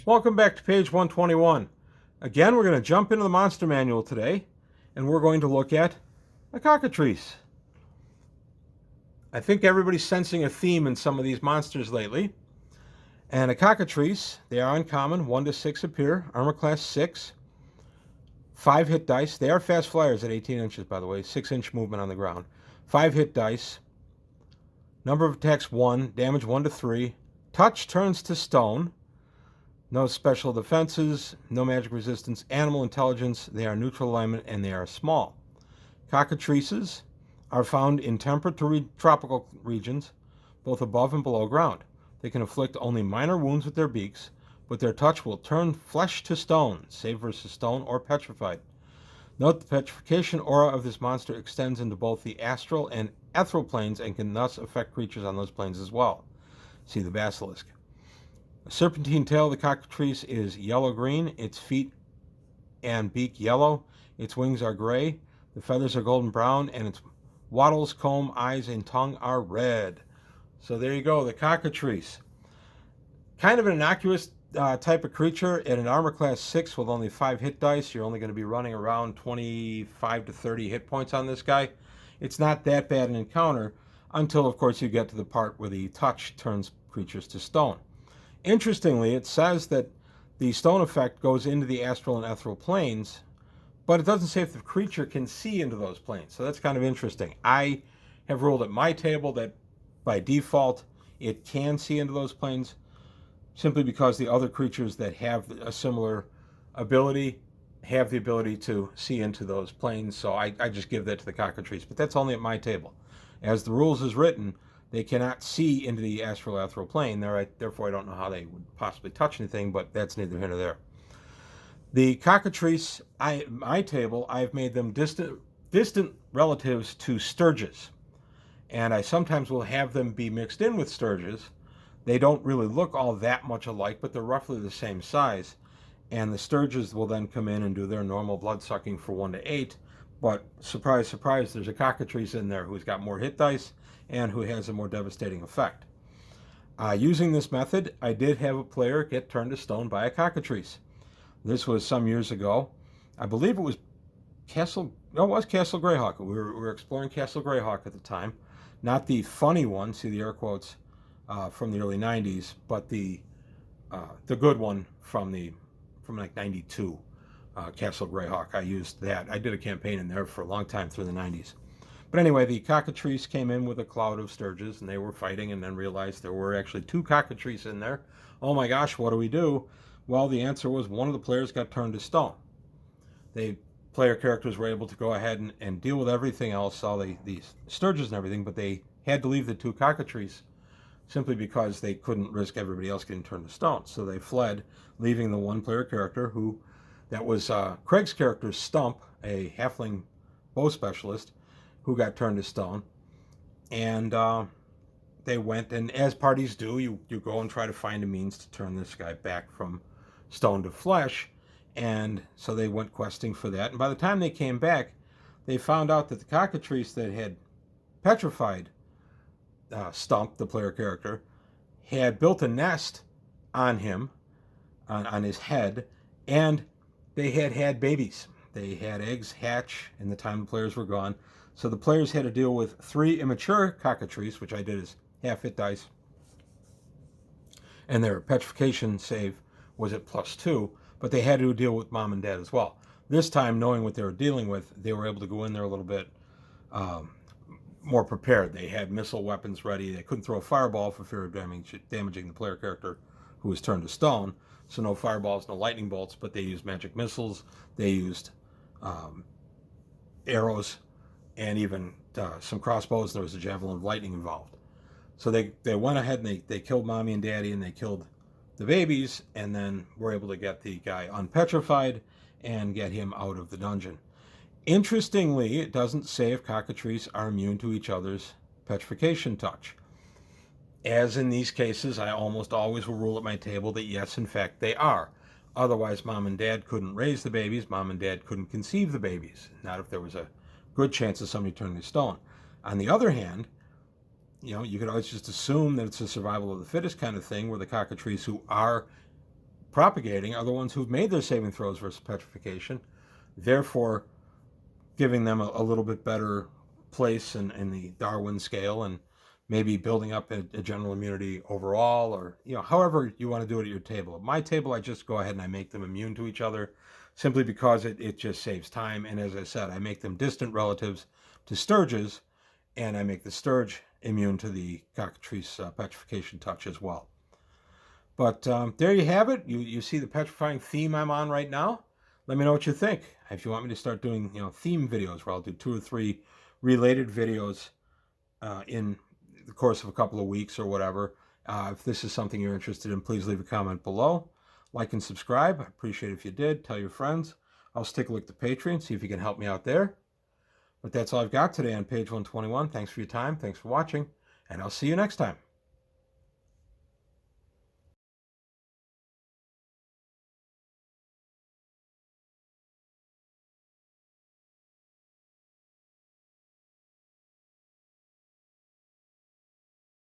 Welcome back to page 121. Again, we're going to jump into the monster manual today, and we're going to look at a cockatrice. I think everybody's sensing a theme in some of these monsters lately. And a cockatrice, they are uncommon, 1 to 6 appear, armor class 6, 5 hit dice. They are fast flyers at 18 inches, by the way, 6-inch movement on the ground. 5 hit dice, number of attacks 1, damage 1 to 3, touch turns to stone. No special defenses, no magic resistance, animal intelligence, they are neutral alignment, and they are small. Cockatrices are found in temperate to tropical regions, both above and below ground. They can inflict only minor wounds with their beaks, but their touch will turn flesh to stone, save versus stone or petrified. Note the petrification aura of this monster extends into both the astral and ethereal planes and can thus affect creatures on those planes as well. See the basilisk. The serpentine tail of the cockatrice is yellow-green, its feet and beak yellow, its wings are gray, the feathers are golden brown, and its wattles, comb, eyes, and tongue are red. So there you go, the cockatrice. Kind of an innocuous type of creature at an armor class 6 with only 5 hit dice. You're only going to be running around 25 to 30 hit points on this guy. It's not that bad an encounter until, of course, you get to the part where the touch turns creatures to stone. Interestingly, it says that the stone effect goes into the astral and ethereal planes, but it doesn't say if the creature can see into those planes. So that's kind of interesting. I have ruled at my table that by default it can see into those planes simply because the other creatures that have a similar ability have the ability to see into those planes. So I just give that to the cockatrice, but that's only at my table. As the rules is written, they cannot see into the astral ethereal plane. Therefore, I don't know how they would possibly touch anything, but that's neither here nor there. The cockatrice, my table, I've made them distant relatives to sturges. And I sometimes will have them be mixed in with sturges. They don't really look all that much alike, but they're roughly the same size. And the sturges will then come in and do their normal blood sucking for 1 to 8. But surprise, surprise, there's a cockatrice in there who's got more hit dice and who has a more devastating effect. Using this method, I did have a player get turned to stone by a cockatrice. This was some years ago. I believe it was Castle Greyhawk. We were exploring Castle Greyhawk at the time. Not the funny one, see the air quotes, from the early 90s, but the good one from like 92, Castle Greyhawk. I used that. I did a campaign in there for a long time through the 90s. But anyway, the cockatrice came in with a cloud of sturges, and they were fighting, and then realized there were actually 2 cockatrices in there. Oh my gosh, what do we do? Well, the answer was one of the players got turned to stone. The player characters were able to go ahead and deal with everything else, all the sturges and everything, but they had to leave the 2 cockatrices simply because they couldn't risk everybody else getting turned to stone. So they fled, leaving the one player character that was Craig's character, Stump, a halfling bow specialist, who got turned to stone. And they went, and as parties do, you go and try to find a means to turn this guy back from stone to flesh. And so they went questing for that. And by the time they came back, they found out that the cockatrice that had petrified Stump, the player character, had built a nest on him, on his head, and they had babies. They had eggs hatch in the time the players were gone. So the players had to deal with 3 immature cockatrices, which I did as half hit dice, and their petrification save was at +2, but they had to deal with mom and dad as well. This time, knowing what they were dealing with, they were able to go in there a little bit more prepared. They had missile weapons ready. They couldn't throw a fireball for fear of damaging the player character who was turned to stone. So no fireballs, no lightning bolts, but they used magic missiles. They used arrows and even some crossbows. There was a javelin of lightning involved. So they went ahead and they killed mommy and daddy, and they killed the babies, and then were able to get the guy unpetrified and get him out of the dungeon. Interestingly, it doesn't say if cockatrices are immune to each other's petrification touch. As in these cases, I almost always will rule at my table that yes, in fact, they are. Otherwise, mom and dad couldn't raise the babies. Mom and dad couldn't conceive the babies. Not if there was a good chance of somebody turning to stone. On the other hand, you could always just assume that it's a survival of the fittest kind of thing, where the cockatrices who are propagating are the ones who've made their saving throws versus petrification, therefore giving them a little bit better place in the Darwin scale, and maybe building up a general immunity overall, or however you want to do it at your table. At my table, I just go ahead and I make them immune to each other, simply because it just saves time. And as I said, I make them distant relatives to sturges, and I make the sturge immune to the Cockatrice petrification touch as well. But there you have it. You see the petrifying theme I'm on right now. Let me know what you think. If you want me to start doing theme videos where I'll do 2 or 3 related videos in the course of a couple of weeks or whatever. If this is something you're interested in, please leave a comment below. Like and subscribe. I appreciate it if you did. Tell your friends. Also take a look at the Patreon, see if you can help me out there. But that's all I've got today on page 121. Thanks for your time. Thanks for watching. And I'll see you next time.